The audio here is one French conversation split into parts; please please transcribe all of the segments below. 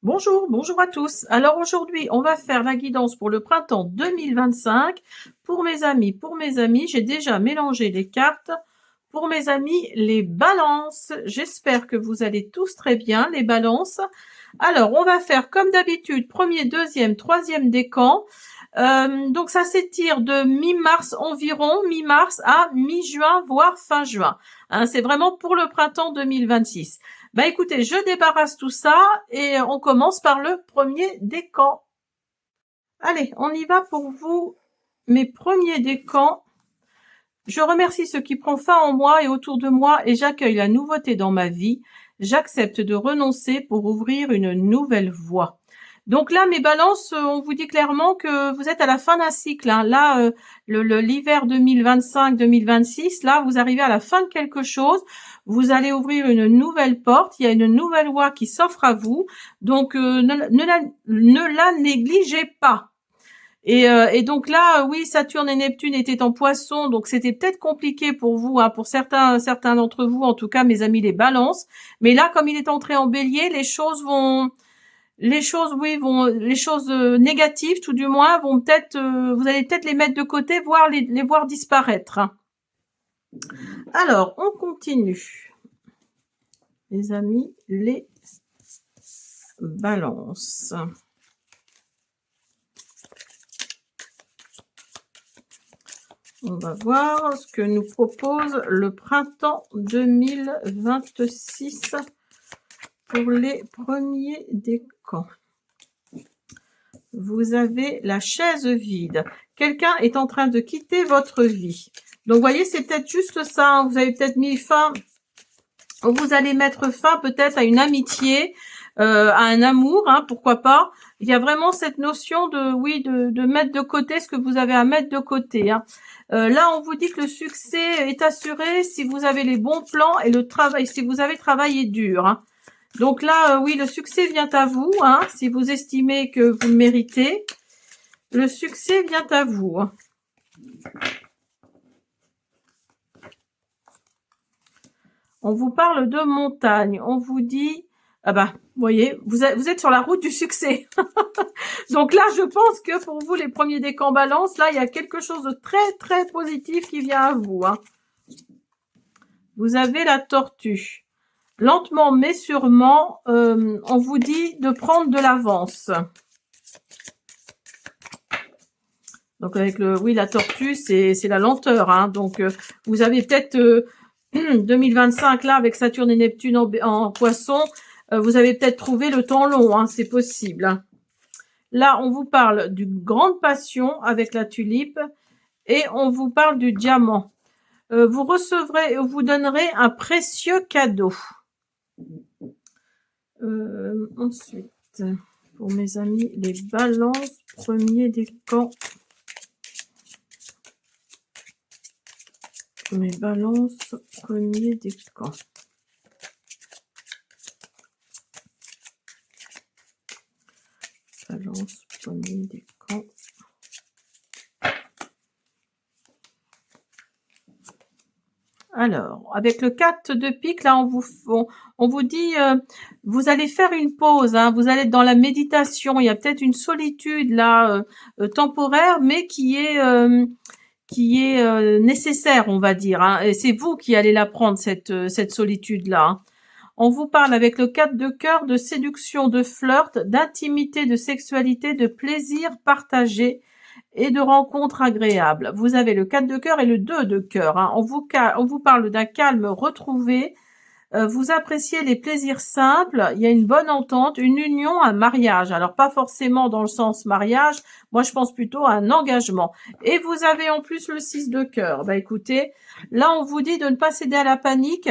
Bonjour, bonjour à tous. Alors aujourd'hui, on va faire la guidance pour le printemps 2025. Pour mes amis, j'ai déjà mélangé les cartes. Pour mes amis, les balances. J'espère que vous allez tous très bien, les balances. Alors, on va faire comme d'habitude, premier, deuxième, troisième décan. Donc ça s'étire de mi-mars environ, mi-mars à mi-juin, voire fin juin. Hein, c'est vraiment pour le printemps 2026. Bah écoutez, je débarrasse tout ça et on commence par le premier décan. Allez, on y va pour vous, mes premiers décans. Je remercie ceux qui prennent fin en moi et autour de moi et j'accueille la nouveauté dans ma vie. J'accepte de renoncer pour ouvrir une nouvelle voie. Donc là, mes balances, on vous dit clairement que vous êtes à la fin d'un cycle. Hein. Là, l'hiver 2025-2026, là, vous arrivez à la fin de quelque chose. Vous allez ouvrir une nouvelle porte. Il y a une nouvelle voie qui s'offre à vous. Donc, ne la négligez pas. Et donc là, oui, Saturne et Neptune étaient en Poisson, donc c'était peut-être compliqué pour vous, hein, pour certains d'entre vous, en tout cas mes amis les Balances. Mais là, comme il est entré en Bélier, les choses négatives, tout du moins, vont peut-être, vous allez peut-être les mettre de côté, voire les voir disparaître. Alors, on continue, les amis, les Balances. On va voir ce que nous propose le printemps 2026 pour les premiers décans. Vous avez la chaise vide. Quelqu'un est en train de quitter votre vie. Donc, vous voyez, c'est peut-être juste ça. Hein. Vous avez peut-être mis fin, vous allez mettre fin peut-être à une amitié, à un amour, hein, pourquoi pas. Il y a vraiment cette notion de mettre de côté ce que vous avez à mettre de côté. Hein. Là, on vous dit que le succès est assuré si vous avez les bons plans et le travail, si vous avez travaillé dur. Hein. Donc là, oui, le succès vient à vous. Hein, si vous estimez que vous le méritez, le succès vient à vous. Hein. On vous parle de montagne. On vous dit, ah bah, vous voyez, vous êtes sur la route du succès. Donc là, je pense que pour vous, les premiers décans Balance, là, il y a quelque chose de très, très positif qui vient à vous. Hein. Vous avez la tortue. Lentement mais sûrement, on vous dit de prendre de l'avance. Donc avec la tortue, c'est la lenteur. Hein. Donc vous avez peut-être 2025 là avec Saturne et Neptune en Poisson, vous avez peut-être trouvé le temps long. Hein, c'est possible. Hein. Là, on vous parle d'une grande passion avec la tulipe et on vous parle du diamant. Vous recevrez, vous donnerez un précieux cadeau. Ensuite, pour mes amis, les balances, premier décan. Mes balances, premier décan. Balance, premier décan. Alors, avec le 4 de pique, là, on vous dit, vous allez faire une pause, hein, vous allez être dans la méditation. Il y a peut-être une solitude là temporaire, mais qui est nécessaire, on va dire. Hein, et c'est vous qui allez la prendre cette solitude là. Hein. On vous parle avec le 4 de cœur de séduction, de flirt, d'intimité, de sexualité, de plaisir partagé et de rencontres agréables. Vous avez le 4 de cœur et le 2 de cœur. Hein. On vous parle d'un calme retrouvé. Vous appréciez les plaisirs simples. Il y a une bonne entente, une union, un mariage. Alors pas forcément dans le sens mariage. Moi je pense plutôt à un engagement. Et vous avez en plus le 6 de cœur. Bah écoutez, là on vous dit de ne pas céder à la panique.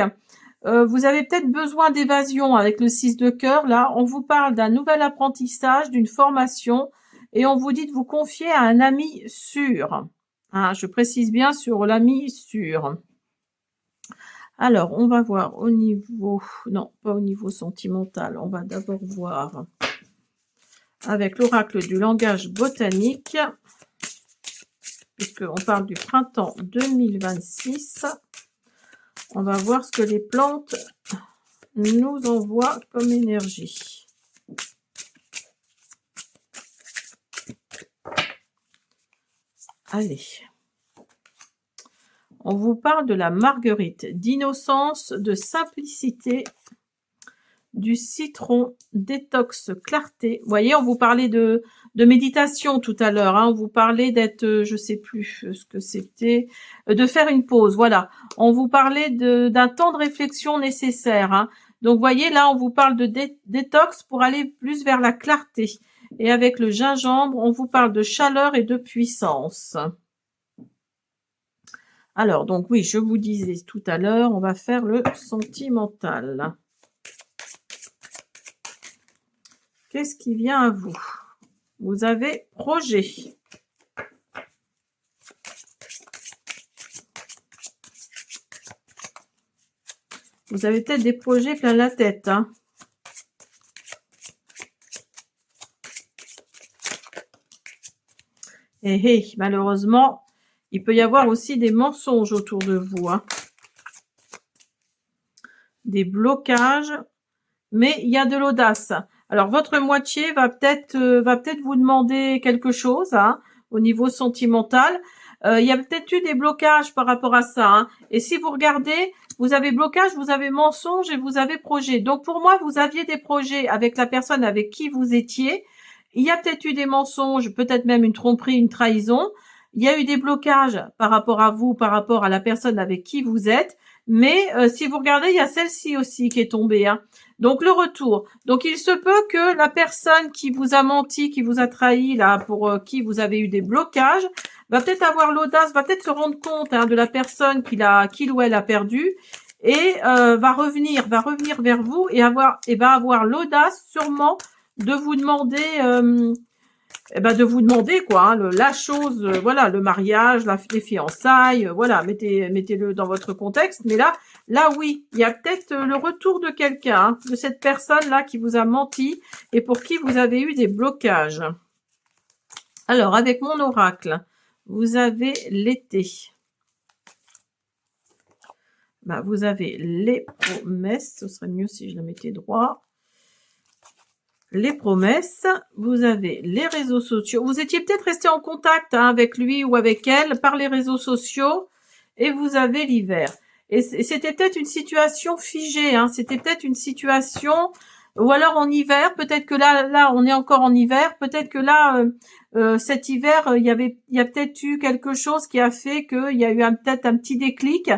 Vous avez peut-être besoin d'évasion avec le 6 de cœur. Là, on vous parle d'un nouvel apprentissage, d'une formation, et on vous dit de vous confier à un ami sûr. Hein, je précise bien sur l'ami sûr. Alors, on va voir au niveau... Non, pas au niveau sentimental. On va d'abord voir avec l'oracle du langage botanique, puisqu'on parle du printemps 2026. On va voir ce que les plantes nous envoient comme énergie. Allez. On vous parle de la marguerite, d'innocence, de simplicité, du citron, détox, clarté. Vous voyez, on vous parlait de méditation tout à l'heure. Hein. On vous parlait d'être, je sais plus ce que c'était, de faire une pause. Voilà. On vous parlait d'un temps de réflexion nécessaire. Hein. Donc, vous voyez, là, on vous parle de détox pour aller plus vers la clarté. Et avec le gingembre, on vous parle de chaleur et de puissance. Alors, donc oui, je vous disais tout à l'heure, on va faire le sentimental. Qu'est-ce qui vient à vous? Vous avez projet. Vous avez peut-être des projets plein la tête. Hein. Et malheureusement, il peut y avoir aussi des mensonges autour de vous. Hein. Des blocages. Mais il y a de l'audace. Alors, votre moitié va peut-être vous demander quelque chose hein, au niveau sentimental. Il y a peut-être eu des blocages par rapport à ça. Hein. Et si vous regardez, vous avez blocage, vous avez mensonge et vous avez projet. Donc, pour moi, vous aviez des projets avec la personne avec qui vous étiez. Il y a peut-être eu des mensonges, peut-être même une tromperie, une trahison. Il y a eu des blocages par rapport à vous, par rapport à la personne avec qui vous êtes. Mais si vous regardez, il y a celle-ci aussi qui est tombée. Hein. Donc, le retour. Donc, il se peut que la personne qui vous a menti, qui vous a trahi, là, pour qui vous avez eu des blocages, va peut-être avoir l'audace, va peut-être se rendre compte hein, de la personne qu'il ou elle a perdu et va revenir vers vous et va avoir l'audace sûrement de vous demander de vous demander quoi, hein, la chose, voilà, le mariage, les fiançailles, voilà, mettez-le dans votre contexte. Mais là oui, il y a peut-être le retour de quelqu'un, hein, de cette personne-là qui vous a menti et pour qui vous avez eu des blocages. Alors, avec mon oracle, vous avez l'été. Vous avez les promesses, ce serait mieux si je le mettais droit. Les promesses, vous avez les réseaux sociaux. Vous étiez peut-être resté en contact hein, avec lui ou avec elle par les réseaux sociaux et vous avez l'hiver. Et c'était peut-être une situation figée, hein, c'était peut-être une situation, ou alors en hiver, peut-être que là on est encore en hiver, peut-être que là cet hiver il y a peut-être eu quelque chose qui a fait qu'il y a eu peut-être un petit déclic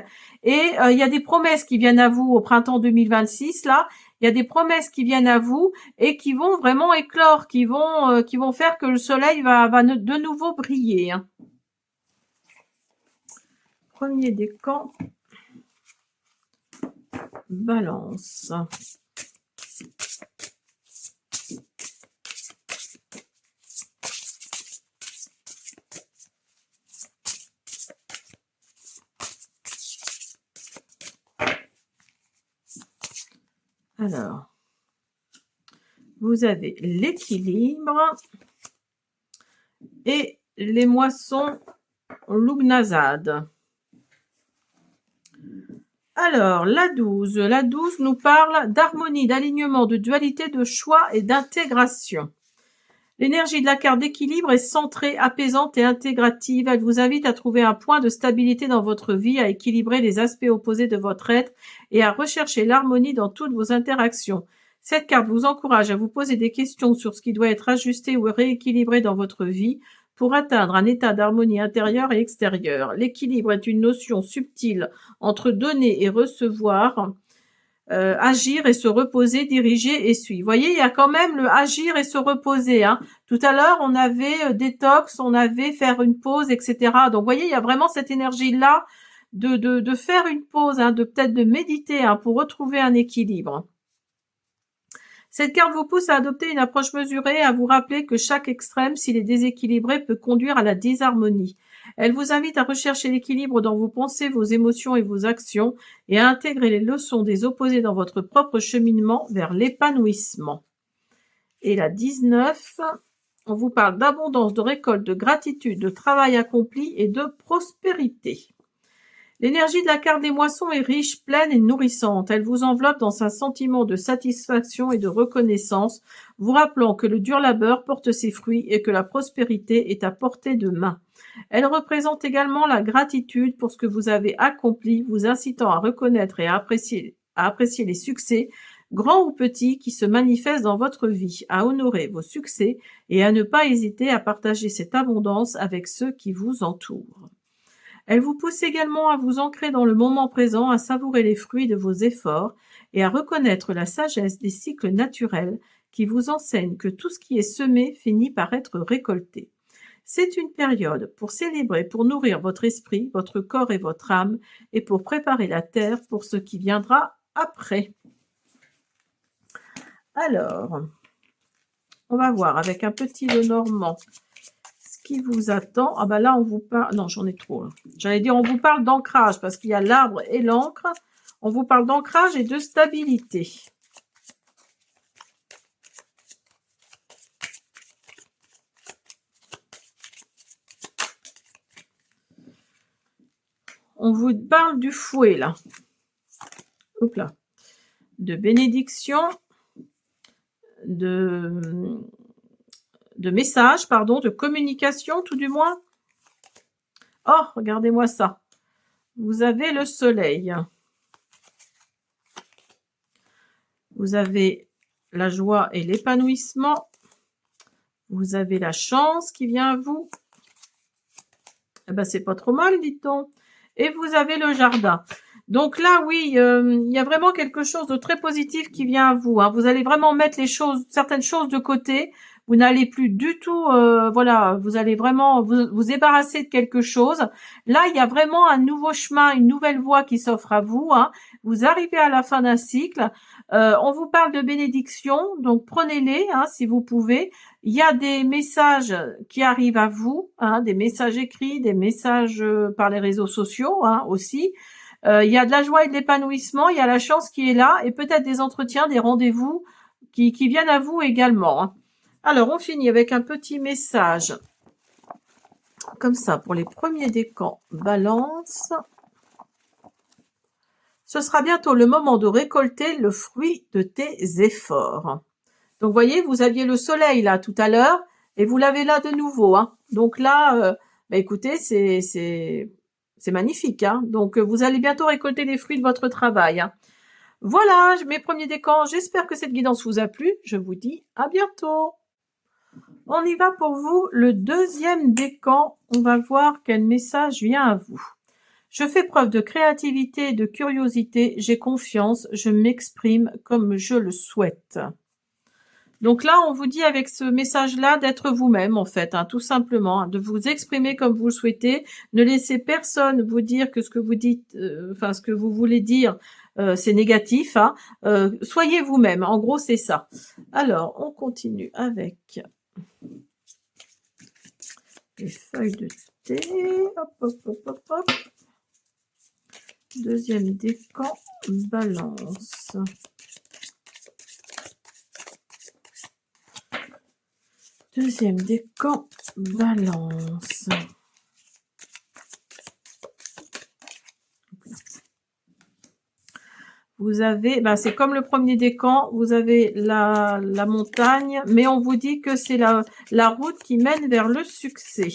et il y a des promesses qui viennent à vous au printemps 2026 là. Il y a des promesses qui viennent à vous et qui vont vraiment éclore, qui vont faire que le soleil va de nouveau briller. Hein. Premier décan. Balance. Alors, vous avez l'équilibre et les moissons Lugnasade. Alors, la 12. La 12 nous parle d'harmonie, d'alignement, de dualité, de choix et d'intégration. L'énergie de la carte d'équilibre est centrée, apaisante et intégrative. Elle vous invite à trouver un point de stabilité dans votre vie, à équilibrer les aspects opposés de votre être et à rechercher l'harmonie dans toutes vos interactions. Cette carte vous encourage à vous poser des questions sur ce qui doit être ajusté ou rééquilibré dans votre vie pour atteindre un état d'harmonie intérieure et extérieure. L'équilibre est une notion subtile entre donner et recevoir. Agir et se reposer, diriger et suivre. Vous voyez, il y a quand même le agir et se reposer. Hein. Tout à l'heure, on avait détox, on avait faire une pause, etc. Donc, vous voyez, il y a vraiment cette énergie-là de faire une pause, hein, de peut-être de méditer hein, pour retrouver un équilibre. Cette carte vous pousse à adopter une approche mesurée et à vous rappeler que chaque extrême, s'il est déséquilibré, peut conduire à la désharmonie. Elle vous invite à rechercher l'équilibre dans vos pensées, vos émotions et vos actions et à intégrer les leçons des opposés dans votre propre cheminement vers l'épanouissement. Et la 19, on vous parle d'abondance, de récolte, de gratitude, de travail accompli et de prospérité. L'énergie de la carte des moissons est riche, pleine et nourrissante. Elle vous enveloppe dans un sentiment de satisfaction et de reconnaissance, vous rappelant que le dur labeur porte ses fruits et que la prospérité est à portée de main. Elle représente également la gratitude pour ce que vous avez accompli, vous incitant à reconnaître et à apprécier les succès, grands ou petits, qui se manifestent dans votre vie, à honorer vos succès et à ne pas hésiter à partager cette abondance avec ceux qui vous entourent. Elle vous pousse également à vous ancrer dans le moment présent, à savourer les fruits de vos efforts et à reconnaître la sagesse des cycles naturels qui vous enseignent que tout ce qui est semé finit par être récolté. C'est une période pour célébrer, pour nourrir votre esprit, votre corps et votre âme, et pour préparer la terre pour ce qui viendra après. Alors, on va voir avec un petit Lenormand ce qui vous attend. Ah bah là, on vous parle... Non, j'en ai trop. J'allais dire, on vous parle d'ancrage parce qu'il y a l'arbre et l'encre. On vous parle d'ancrage et de stabilité. On vous parle du fouet, là. Hop là. De bénédiction, de message, pardon, de communication, tout du moins. Oh, regardez-moi ça. Vous avez le soleil. Vous avez la joie et l'épanouissement. Vous avez la chance qui vient à vous. Eh ben, c'est pas trop mal, dit-on. Et vous avez le jardin. Donc là, oui, il y a vraiment quelque chose de très positif qui vient à vous. Hein. Vous allez vraiment mettre certaines choses de côté. Vous n'allez plus du tout, voilà, vous allez vraiment vous débarrasser de quelque chose. Là, il y a vraiment un nouveau chemin, une nouvelle voie qui s'offre à vous. Hein. Vous arrivez à la fin d'un cycle. On vous parle de bénédiction, donc prenez-les hein, si vous pouvez. Il y a des messages qui arrivent à vous, hein, des messages écrits, des messages par les réseaux sociaux hein, aussi. Il y a de la joie et de l'épanouissement, il y a la chance qui est là et peut-être des entretiens, des rendez-vous qui viennent à vous également. Hein. Alors, on finit avec un petit message comme ça pour les premiers décans Balance. Ce sera bientôt le moment de récolter le fruit de tes efforts. Donc, vous voyez, vous aviez le soleil là tout à l'heure et vous l'avez là de nouveau. Hein. Donc là, bah, écoutez, c'est magnifique. Hein. Donc, vous allez bientôt récolter les fruits de votre travail. Hein. Voilà, mes premiers décans. J'espère que cette guidance vous a plu. Je vous dis à bientôt. On y va pour vous. Le deuxième décan. On va voir quel message vient à vous. Je fais preuve de créativité et de curiosité. J'ai confiance. Je m'exprime comme je le souhaite. Donc là, on vous dit avec ce message-là d'être vous-même, en fait, hein, tout simplement, hein, de vous exprimer comme vous le souhaitez. Ne laissez personne vous dire que ce que vous dites, ce que vous voulez dire, c'est négatif. Hein. Soyez vous-même, en gros, c'est ça. Alors, on continue avec les feuilles de thé. Hop, hop, hop, hop, hop. Deuxième décan, Balance. Deuxième décan, Balance. Vous avez, c'est comme le premier décan, vous avez la montagne, mais on vous dit que c'est la route qui mène vers le succès.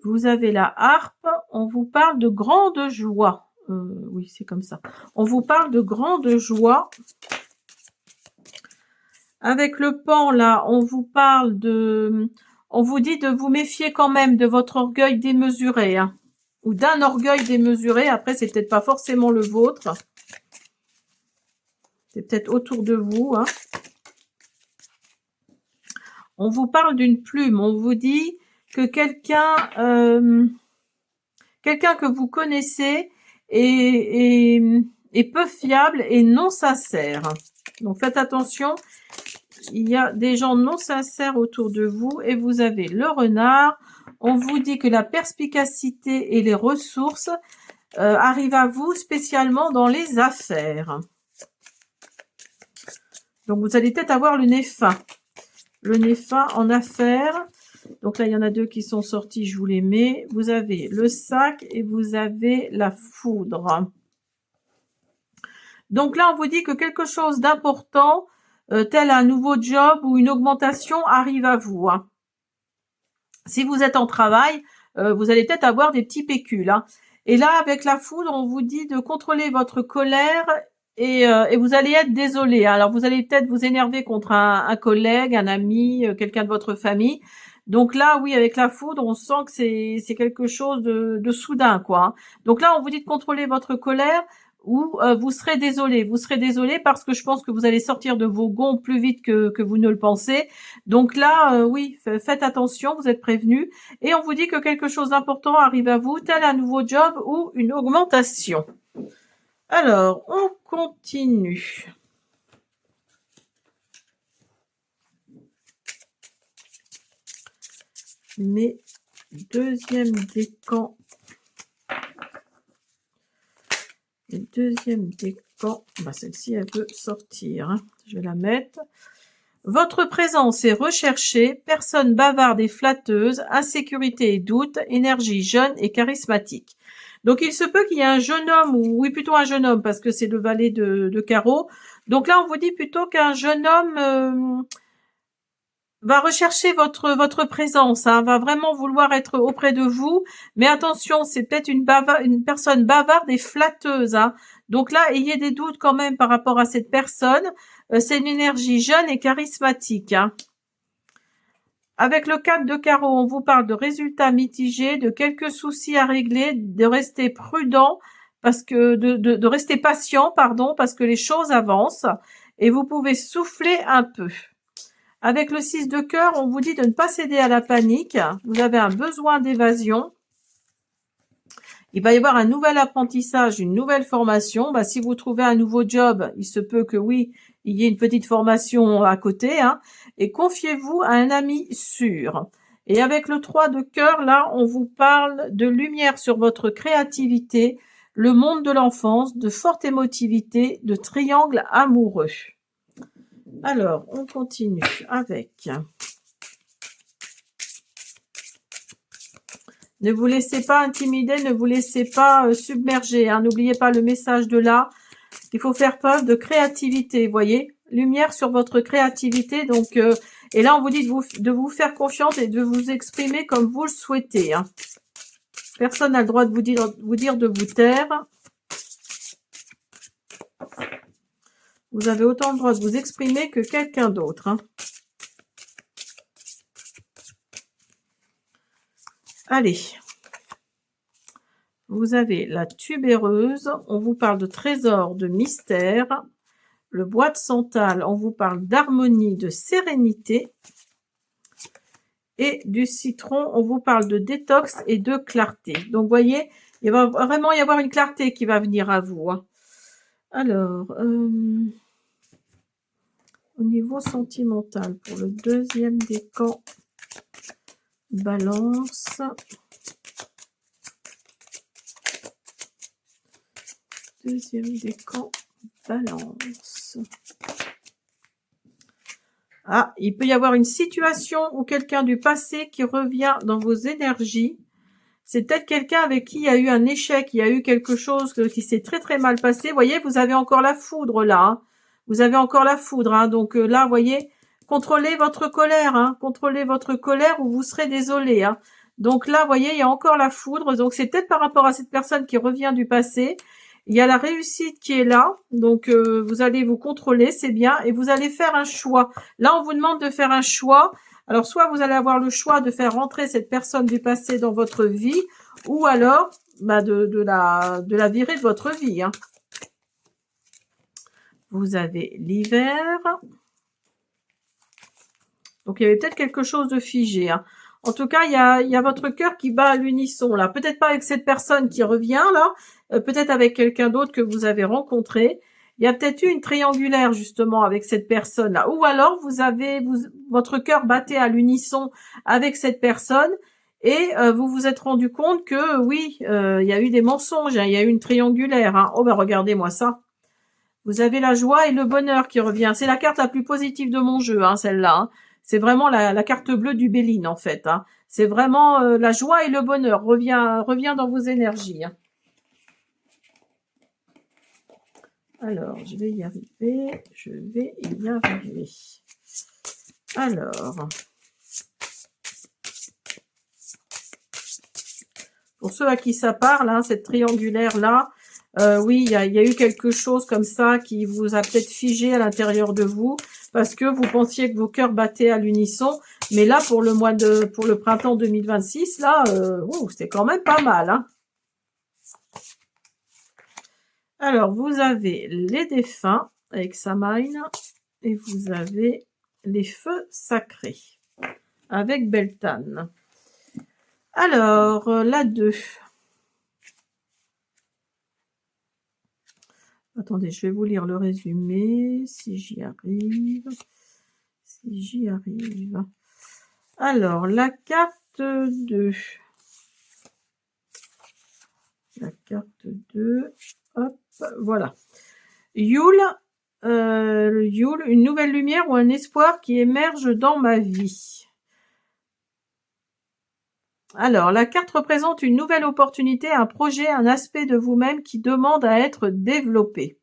Vous avez la harpe, on vous parle de grande joie. Oui, c'est comme ça. On vous parle de grande joie. Avec le pan, là, on vous parle de... On vous dit de vous méfier quand même de votre orgueil démesuré. Hein, ou d'un orgueil démesuré. Après, c'est peut-être pas forcément le vôtre. C'est peut-être autour de vous. Hein. On vous parle d'une plume. On vous dit que quelqu'un que vous connaissez est peu fiable et non sincère. Donc, faites attention. Il y a des gens non sincères autour de vous et vous avez le renard. On vous dit que la perspicacité et les ressources arrivent à vous spécialement dans les affaires. Donc, vous allez peut-être avoir le nez fin. Le nez fin en affaires. Donc là, il y en a deux qui sont sortis, je vous les mets. Vous avez le sac et vous avez la foudre. Donc là, on vous dit que quelque chose d'important, tel un nouveau job ou une augmentation, arrive à vous. Hein. Si vous êtes en travail, vous allez peut-être avoir des petits pécules. Hein. Et là, avec la foudre, on vous dit de contrôler votre colère et vous allez être désolé. Alors, vous allez peut-être vous énerver contre un collègue, un ami, quelqu'un de votre famille. Donc là, oui, avec la foudre, on sent que c'est quelque chose de soudain, quoi. Hein. Donc là, on vous dit de contrôler votre colère ou vous serez désolé. Vous serez désolé parce que je pense que vous allez sortir de vos gonds plus vite que vous ne le pensez. Donc là, oui, faites attention, vous êtes prévenus. Et on vous dit que quelque chose d'important arrive à vous, tel un nouveau job ou une augmentation. Alors, on continue. Mes deuxième décan. Le deuxième décan, bah celle-ci, elle peut sortir. Hein. Je vais la mettre. Votre présence est recherchée, personne bavarde et flatteuse, insécurité et doute, énergie jeune et charismatique. Donc il se peut qu'il y ait un jeune homme, ou oui plutôt un jeune homme, parce que c'est le valet de carreau. Donc là on vous dit plutôt qu'un jeune homme va rechercher votre présence, hein, va vraiment vouloir être auprès de vous, mais attention, c'est peut-être une personne bavarde et flatteuse. Hein. Donc là, ayez des doutes quand même par rapport à cette personne. C'est une énergie jeune et charismatique. Hein. Avec le 4 de carreau, on vous parle de résultats mitigés, de quelques soucis à régler, de rester prudent, parce que de rester patient, pardon, parce que les choses avancent, et vous pouvez souffler un peu. Avec le 6 de cœur, on vous dit de ne pas céder à la panique. Vous avez un besoin d'évasion. Il va y avoir un nouvel apprentissage, une nouvelle formation. Bah, si vous trouvez un nouveau job, il se peut que oui, il y ait une petite formation à côté. Hein, et confiez-vous à un ami sûr. Et avec le 3 de cœur, là, on vous parle de lumière sur votre créativité, le monde de l'enfance, de forte émotivité, de triangle amoureux. Alors, on continue avec... Ne vous laissez pas intimider, ne vous laissez pas submerger. Hein. N'oubliez pas le message de là. Il faut faire preuve de créativité, voyez. Lumière sur votre créativité. Donc, et là, on vous dit de vous faire confiance et de vous exprimer comme vous le souhaitez. Hein. Personne n'a le droit de vous dire de vous taire. Vous avez autant le droit de vous exprimer que quelqu'un d'autre. Hein. Allez. Vous avez la tubéreuse. On vous parle de trésor, de mystère. Le bois de santal, on vous parle d'harmonie, de sérénité. Et du citron, on vous parle de détox et de clarté. Donc, vous voyez, il va vraiment y avoir une clarté qui va venir à vous. Hein. Alors, au niveau sentimental, pour le deuxième décan, balance. Deuxième décan, balance. Ah, il peut y avoir une situation ou quelqu'un du passé qui revient dans vos énergies. C'est peut-être quelqu'un avec qui il y a eu un échec, il y a eu quelque chose qui s'est très très mal passé. Vous voyez, vous avez encore la foudre là. Hein. Vous avez encore la foudre. Hein. Donc là, vous voyez, contrôlez votre colère. Hein. Contrôlez votre colère ou vous serez désolé. Hein. Donc là, vous voyez, il y a encore la foudre. Donc c'est peut-être par rapport à cette personne qui revient du passé. Il y a la réussite qui est là. Donc vous allez vous contrôler, c'est bien. Et vous allez faire un choix. Là, on vous demande de faire un choix. Alors, soit vous allez avoir le choix de faire rentrer cette personne du passé dans votre vie, ou alors bah, de la virer de votre vie. Hein. Vous avez l'hiver. Donc, il y avait peut-être quelque chose de figé. Hein. En tout cas, il y a votre cœur qui bat à l'unisson. Là, peut-être pas avec cette personne qui revient, là. Peut-être avec quelqu'un d'autre que vous avez rencontré. Il y a peut-être eu une triangulaire, justement, avec cette personne-là. Ou alors, votre cœur battait à l'unisson avec cette personne et vous vous êtes rendu compte que, oui, il y a eu des mensonges, hein, il y a eu une triangulaire. Hein. Oh, ben regardez-moi ça. Vous avez la joie et le bonheur qui revient. C'est la carte la plus positive de mon jeu, hein, celle-là. Hein. C'est vraiment la carte bleue du Béline, en fait. Hein. C'est vraiment la joie et le bonheur. Reviens dans vos énergies. Hein. Alors, je vais y arriver. Je vais y arriver. Alors, pour ceux à qui ça parle, hein, cette triangulaire-là, oui, il y a eu quelque chose comme ça qui vous a peut-être figé à l'intérieur de vous parce que vous pensiez que vos cœurs battaient à l'unisson. Mais là, pour le printemps 2026, là, c'est quand même pas mal. Hein. Alors, vous avez les défunts avec Samhain et vous avez les feux sacrés avec Beltane. Alors, la 2. Attendez, je vais vous lire le résumé, si j'y arrive. Si j'y arrive. Alors, la carte 2. La carte 2. Hop, voilà. Yule, une nouvelle lumière ou un espoir qui émerge dans ma vie. Alors, la carte représente une nouvelle opportunité, un projet, un aspect de vous-même qui demande à être développé.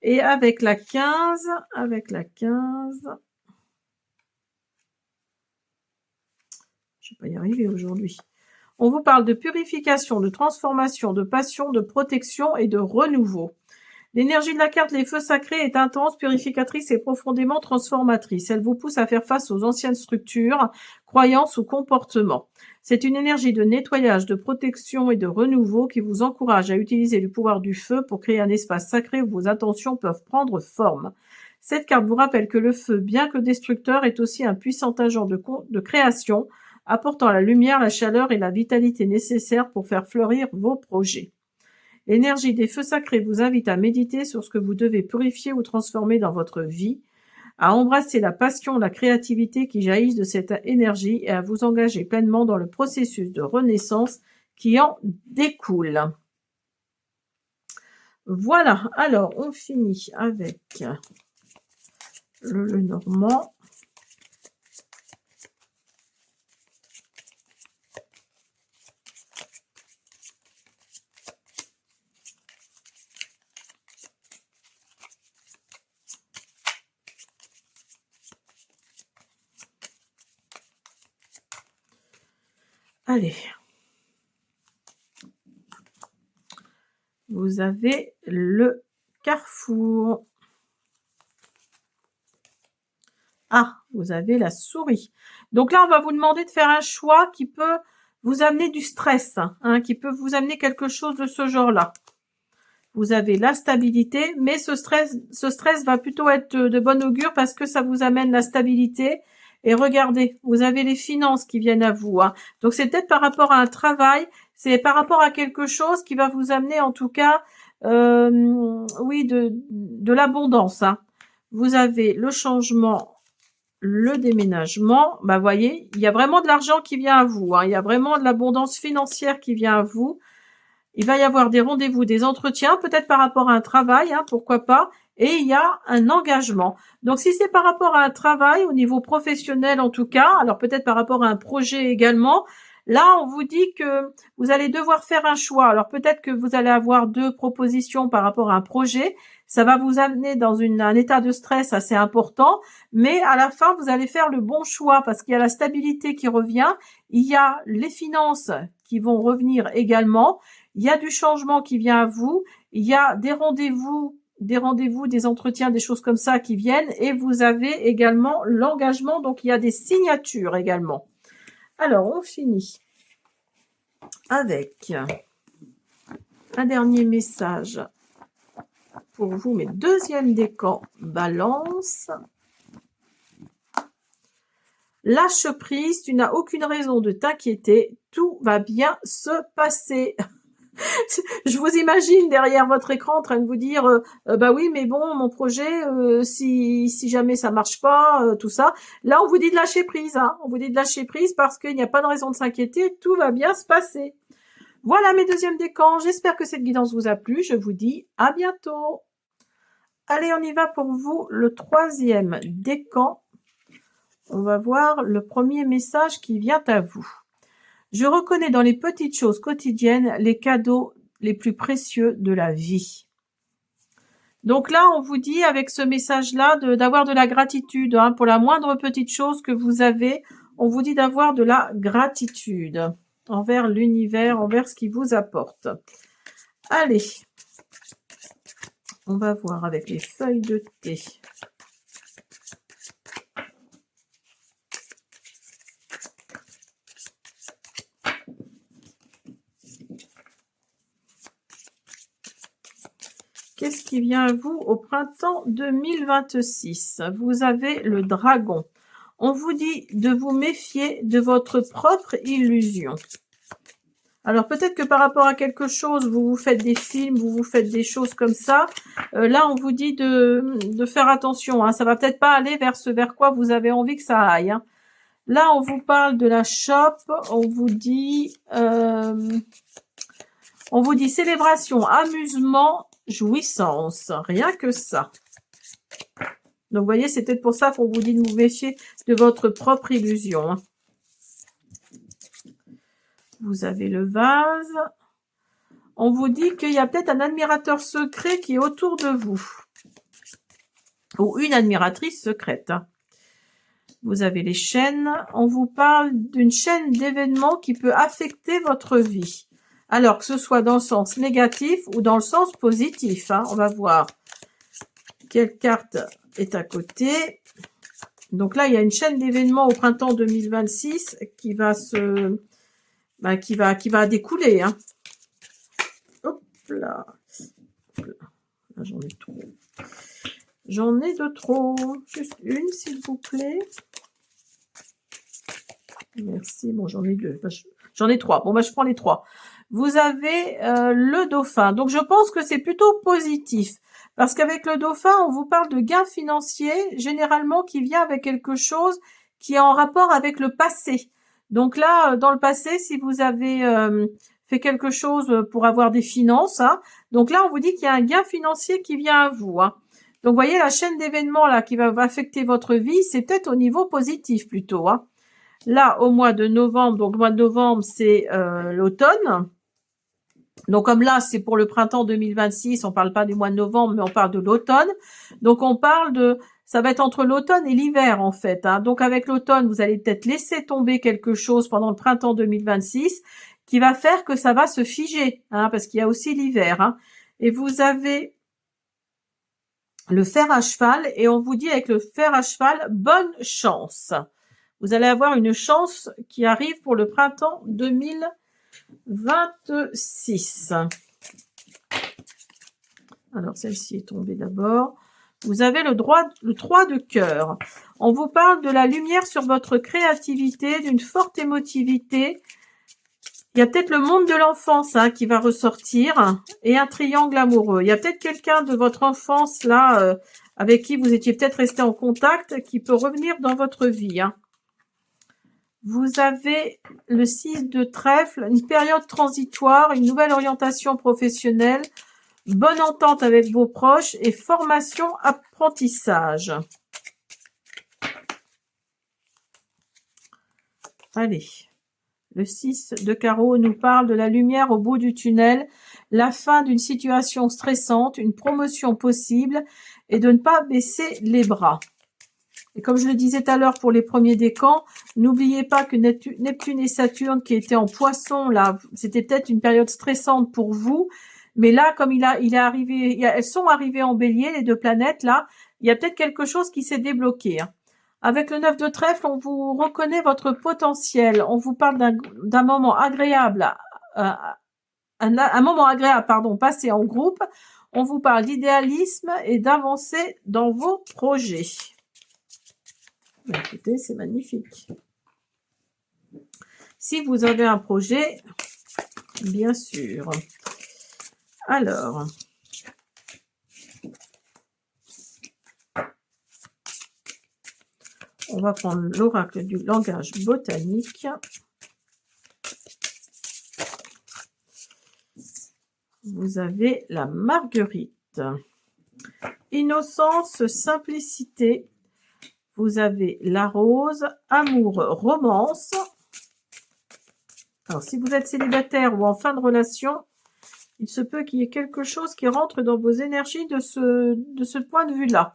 Et avec la 15, je vais pas y arriver aujourd'hui. On vous parle de purification, de transformation, de passion, de protection et de renouveau. L'énergie de la carte Les Feux Sacrés est intense, purificatrice et profondément transformatrice. Elle vous pousse à faire face aux anciennes structures, croyances ou comportements. C'est une énergie de nettoyage, de protection et de renouveau qui vous encourage à utiliser le pouvoir du feu pour créer un espace sacré où vos intentions peuvent prendre forme. Cette carte vous rappelle que le feu, bien que destructeur, est aussi un puissant agent de création, apportant la lumière, la chaleur et la vitalité nécessaires pour faire fleurir vos projets. L'énergie des feux sacrés vous invite à méditer sur ce que vous devez purifier ou transformer dans votre vie, à embrasser la passion, la créativité qui jaillissent de cette énergie et à vous engager pleinement dans le processus de renaissance qui en découle. Voilà, alors on finit avec le Normand. Allez. Vous avez le carrefour. Ah, vous avez la souris. Donc là, on va vous demander de faire un choix qui peut vous amener du stress, hein, qui peut vous amener quelque chose de ce genre-là. Vous avez la stabilité, mais ce stress va plutôt être de bon augure parce que ça vous amène la stabilité. Et regardez, vous avez les finances qui viennent à vous. Hein. Donc c'est peut-être par rapport à un travail, c'est par rapport à quelque chose qui va vous amener en tout cas, oui, de l'abondance. Hein. Vous avez le changement, le déménagement. Bah voyez, il y a vraiment de l'argent qui vient à vous. Hein. Il y a vraiment de l'abondance financière qui vient à vous. Il va y avoir des rendez-vous, des entretiens, peut-être par rapport à un travail, hein, pourquoi pas. Et il y a un engagement. Donc, si c'est par rapport à un travail, au niveau professionnel en tout cas, alors peut-être par rapport à un projet également, là, on vous dit que vous allez devoir faire un choix. Alors, peut-être que vous allez avoir 2 propositions par rapport à un projet. Ça va vous amener dans un état de stress assez important. Mais à la fin, vous allez faire le bon choix parce qu'il y a la stabilité qui revient. Il y a les finances qui vont revenir également. Il y a du changement qui vient à vous, il y a des rendez-vous, des entretiens, des choses comme ça qui viennent et vous avez également l'engagement, donc il y a des signatures également. Alors, on finit avec un dernier message pour vous, mes deuxièmes décans Balance. Lâche prise, tu n'as aucune raison de t'inquiéter, tout va bien se passer. Je vous imagine derrière votre écran en train de vous dire bah oui mais bon mon projet si jamais ça marche pas tout ça. Là on vous dit de lâcher prise hein. On vous dit de lâcher prise parce qu'il n'y a pas de raison de s'inquiéter, tout va bien se passer. Voilà mes deuxièmes décans, j'espère que cette guidance vous a plu, je vous dis à bientôt. Allez on y va pour vous le troisième décan On va voir le premier message qui vient à vous. Je reconnais dans les petites choses quotidiennes les cadeaux les plus précieux de la vie. Donc là, on vous dit avec ce message-là d'avoir de la gratitude hein, pour la moindre petite chose que vous avez. On vous dit d'avoir de la gratitude envers l'univers, envers ce qui vous apporte. Allez, on va voir avec les feuilles de thé. Qu'est-ce qui vient à vous au printemps 2026? Vous avez le dragon. On vous dit de vous méfier de votre propre illusion. Alors peut-être que par rapport à quelque chose, vous vous faites des films, vous vous faites des choses comme ça. Là, on vous dit de faire attention. Hein. Ça va peut-être pas aller vers ce vers quoi vous avez envie que ça aille. Hein. Là, on vous parle de la shop. On vous dit célébration, amusement, jouissance. Rien que ça. Donc, vous voyez, c'est peut-être pour ça qu'on vous dit de vous méfier de votre propre illusion. Hein. Vous avez le vase. On vous dit qu'il y a peut-être un admirateur secret qui est autour de vous. Ou une admiratrice secrète. Hein. Vous avez les chaînes. On vous parle d'une chaîne d'événements qui peut affecter votre vie. Alors, que ce soit dans le sens négatif ou dans le sens positif. Hein. On va voir quelle carte est à côté. Donc là, il y a une chaîne d'événements au printemps 2026 qui va qui va découler. Hein. Hop là. Là j'en ai trop. J'en ai de trop. Juste une, s'il vous plaît. Merci. Bon, j'en ai deux. J'en ai trois. Bon, je prends les trois. Vous avez le dauphin. Donc, je pense que c'est plutôt positif. Parce qu'avec le dauphin, on vous parle de gains financiers, généralement qui vient avec quelque chose qui est en rapport avec le passé. Donc là, dans le passé, si vous avez fait quelque chose pour avoir des finances, hein, donc là, on vous dit qu'il y a un gain financier qui vient à vous. Hein. Donc, vous voyez, la chaîne d'événements là qui va affecter votre vie, c'est peut-être au niveau positif plutôt. Hein. Là, au mois de novembre, donc le mois de novembre, c'est l'automne. Donc, comme là, c'est pour le printemps 2026, on parle pas du mois de novembre, mais on parle de l'automne. Donc, on parle ça va être entre l'automne et l'hiver, en fait. Hein. Donc, avec l'automne, vous allez peut-être laisser tomber quelque chose pendant le printemps 2026 qui va faire que ça va se figer, hein, parce qu'il y a aussi l'hiver. Hein. Et vous avez le fer à cheval, et on vous dit avec le fer à cheval, bonne chance. Vous allez avoir une chance qui arrive pour le printemps 2026. Alors, celle-ci est tombée d'abord. Vous avez le 3 de cœur. On vous parle de la lumière sur votre créativité, d'une forte émotivité. Il y a peut-être le monde de l'enfance hein, qui va ressortir et un triangle amoureux. Il y a peut-être quelqu'un de votre enfance là avec qui vous étiez peut-être resté en contact qui peut revenir dans votre vie. Hein. Vous avez le 6 de trèfle, une période transitoire, une nouvelle orientation professionnelle, bonne entente avec vos proches et formation apprentissage. Allez, le 6 de carreau nous parle de la lumière au bout du tunnel, la fin d'une situation stressante, une promotion possible et de ne pas baisser les bras. Et comme je le disais tout à l'heure pour les premiers décans, n'oubliez pas que Neptune et Saturne qui étaient en poisson, là, c'était peut-être une période stressante pour vous. Mais là, comme elles sont arrivées en bélier, les deux planètes, là, il y a peut-être quelque chose qui s'est débloqué. Hein. Avec le 9 de trèfle, on vous reconnaît votre potentiel. On vous parle d'un moment agréable, un moment agréable, passé en groupe. On vous parle d'idéalisme et d'avancer dans vos projets. Écoutez, c'est magnifique. Si vous avez un projet, bien sûr. Alors, on va prendre l'oracle du langage botanique. Vous avez la marguerite. Innocence, simplicité. vous avez la rose, amour, romance. Alors, si vous êtes célibataire ou en fin de relation, il se peut qu'il y ait quelque chose qui rentre dans vos énergies de ce point de vue-là.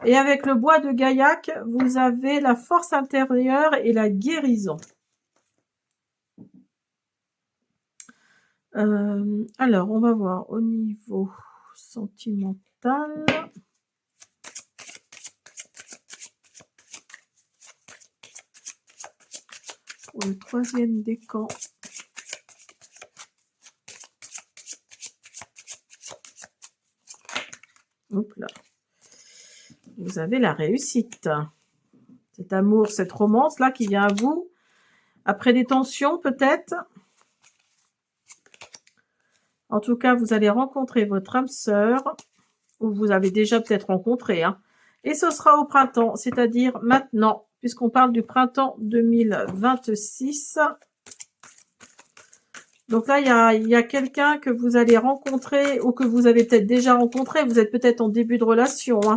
Et avec le bois de Gaillac, vous avez la force intérieure et la guérison. Alors, on va voir au niveau sentimental. Pour le troisième décan. Hop là. Vous avez la réussite. Cet amour, cette romance-là qui vient à vous. Après des tensions, peut-être. En tout cas, vous allez rencontrer votre âme sœur. Ou vous avez déjà peut-être rencontré. Hein. Et ce sera au printemps, c'est-à-dire maintenant. Puisqu'on parle du printemps 2026. Donc là, il y a quelqu'un que vous allez rencontrer ou que vous avez peut-être déjà rencontré. Vous êtes peut-être en début de relation. Hein.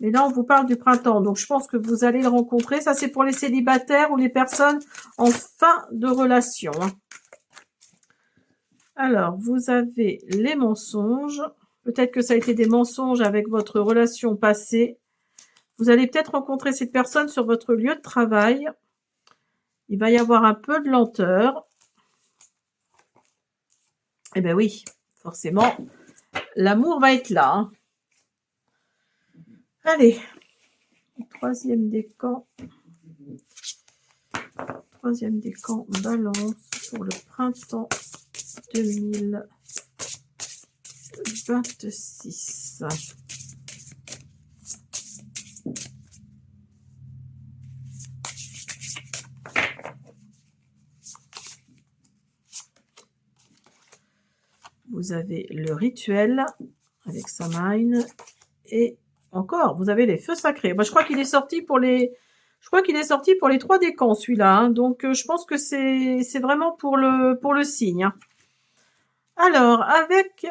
Mais là, on vous parle du printemps. Donc, je pense que vous allez le rencontrer. Ça, c'est pour les célibataires ou les personnes en fin de relation. Hein. Alors, vous avez les mensonges. Peut-être que ça a été des mensonges avec votre relation passée. Vous allez peut-être rencontrer cette personne sur votre lieu de travail. Il va y avoir un peu de lenteur. Eh bien oui, forcément, l'amour va être là. Hein. Allez, troisième décan. Troisième décan, balance pour le printemps 2026. Vous avez le rituel avec Samhain et encore, vous avez les feux sacrés. Moi, je crois qu'il est sorti pour les 3 décans, celui-là. Hein. Donc, je pense que c'est vraiment pour le signe. Hein. Alors, avec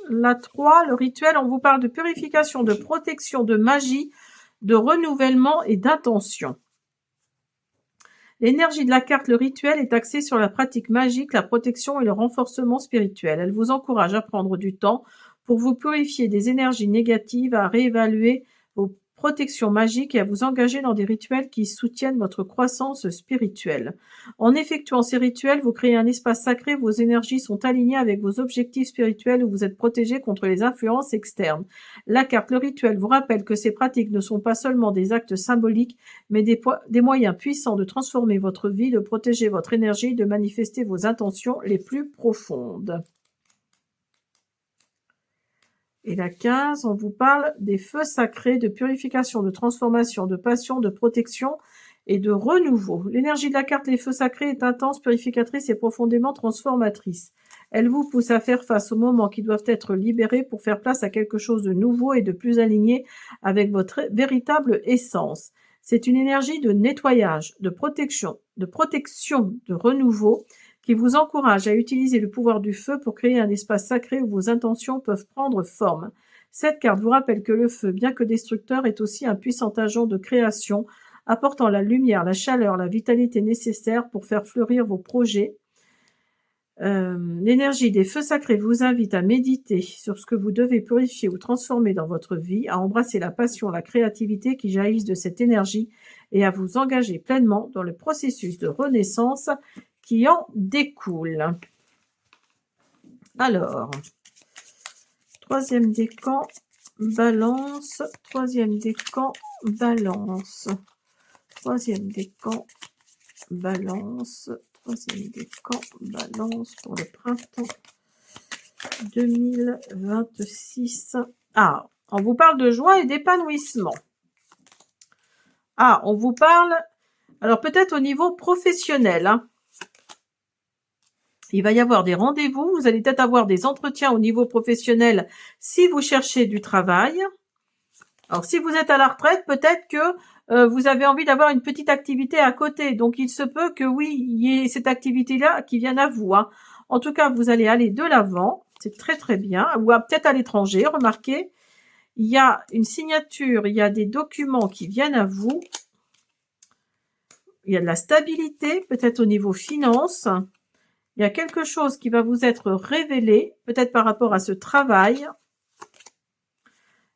la 3, le rituel, on vous parle de purification, de protection, de magie, de renouvellement et d'intention. L'énergie de la carte, le rituel, est axée sur la pratique magique, la protection et le renforcement spirituel. Elle vous encourage à prendre du temps pour vous purifier des énergies négatives, à réévaluer vos protections magiques et à vous engager dans des rituels qui soutiennent votre croissance spirituelle. En effectuant ces rituels, vous créez un espace sacré où vos énergies sont alignées avec vos objectifs spirituels, où vous êtes protégé contre les influences externes. La carte, le rituel, vous rappelle que ces pratiques ne sont pas seulement des actes symboliques, mais des moyens puissants de transformer votre vie, de protéger votre énergie, de manifester vos intentions les plus profondes. Et la 15, on vous parle des feux sacrés, de purification, de transformation, de passion, de protection et de renouveau. L'énergie de la carte, les feux sacrés, est intense, purificatrice et profondément transformatrice. Elle vous pousse à faire face aux moments qui doivent être libérés pour faire place à quelque chose de nouveau et de plus aligné avec votre véritable essence. C'est une énergie de nettoyage, de protection, de renouveau, qui vous encourage à utiliser le pouvoir du feu pour créer un espace sacré où vos intentions peuvent prendre forme. Cette carte vous rappelle que le feu, bien que destructeur, est aussi un puissant agent de création, apportant la lumière, la chaleur, la vitalité nécessaires pour faire fleurir vos projets. L'énergie des feux sacrés vous invite à méditer sur ce que vous devez purifier ou transformer dans votre vie, à embrasser la passion, la créativité qui jaillissent de cette énergie et à vous engager pleinement dans le processus de renaissance qui en découle. Alors, troisième décan, balance, troisième décan, balance, troisième décan, balance, troisième décan, balance pour le printemps 2026. Ah, on vous parle de joie et d'épanouissement. Ah, on vous parle, alors peut-être au niveau professionnel, hein. Il va y avoir des rendez-vous, vous allez peut-être avoir des entretiens au niveau professionnel si vous cherchez du travail. Alors, si vous êtes à la retraite, peut-être que vous avez envie d'avoir une petite activité à côté. Donc, il se peut que oui, il y ait cette activité-là qui vienne à vous. Hein. En tout cas, vous allez aller de l'avant. C'est très, très bien. Ou peut-être à l'étranger, remarquez. il y a une signature, il y a des documents qui viennent à vous. Il y a de la stabilité, peut-être au niveau finance. Il y a quelque chose qui va vous être révélé, peut-être par rapport à ce travail.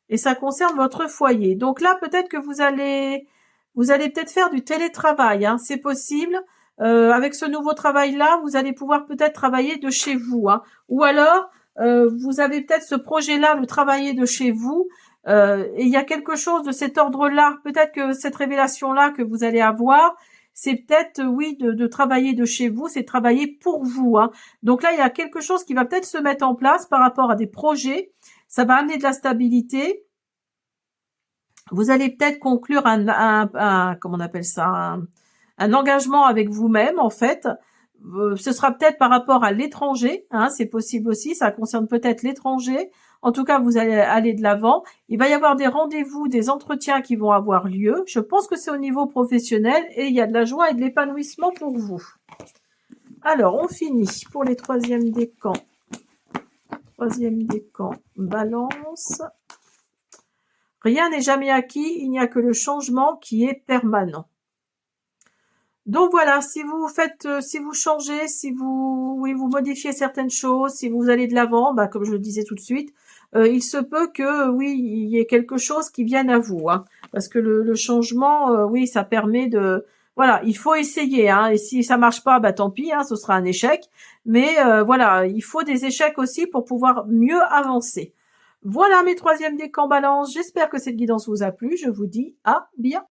Et ça concerne votre foyer. Donc là, peut-être que vous allez peut-être faire du télétravail, hein, c'est possible. Avec ce nouveau travail-là, vous allez pouvoir peut-être travailler de chez vous, hein. Ou alors, vous avez peut-être ce projet-là de travailler de chez vous. Et il y a quelque chose de cet ordre-là. Peut-être que cette révélation-là que vous allez avoir, c'est peut-être, oui, de travailler de chez vous, c'est travailler pour vous, hein. Donc là, il y a quelque chose qui va peut-être se mettre en place par rapport à des projets. Ça va amener de la stabilité. Vous allez peut-être conclure comment on appelle ça, un engagement avec vous-même, en fait. Ce sera peut-être par rapport à l'étranger, hein, c'est possible aussi, ça concerne peut-être l'étranger. En tout cas, vous allez aller de l'avant. Il va y avoir des rendez-vous, des entretiens qui vont avoir lieu. Je pense que c'est au niveau professionnel et il y a de la joie et de l'épanouissement pour vous. Alors, on finit pour les troisièmes décans. Troisième décan, balance. Rien n'est jamais acquis, il n'y a que le changement qui est permanent. Donc voilà, si vous faites, si vous changez, si vous, oui, vous modifiez certaines choses, si vous allez de l'avant, bah, comme je le disais tout de suite, il se peut que, oui, il y ait quelque chose qui vienne à vous, hein, parce que le changement, oui, ça permet de, voilà, il faut essayer, hein, et si ça marche pas, bah tant pis, hein, ce sera un échec, mais voilà, il faut des échecs aussi pour pouvoir mieux avancer. Voilà mes troisièmes décans balance, j'espère que cette guidance vous a plu, je vous dis à bientôt.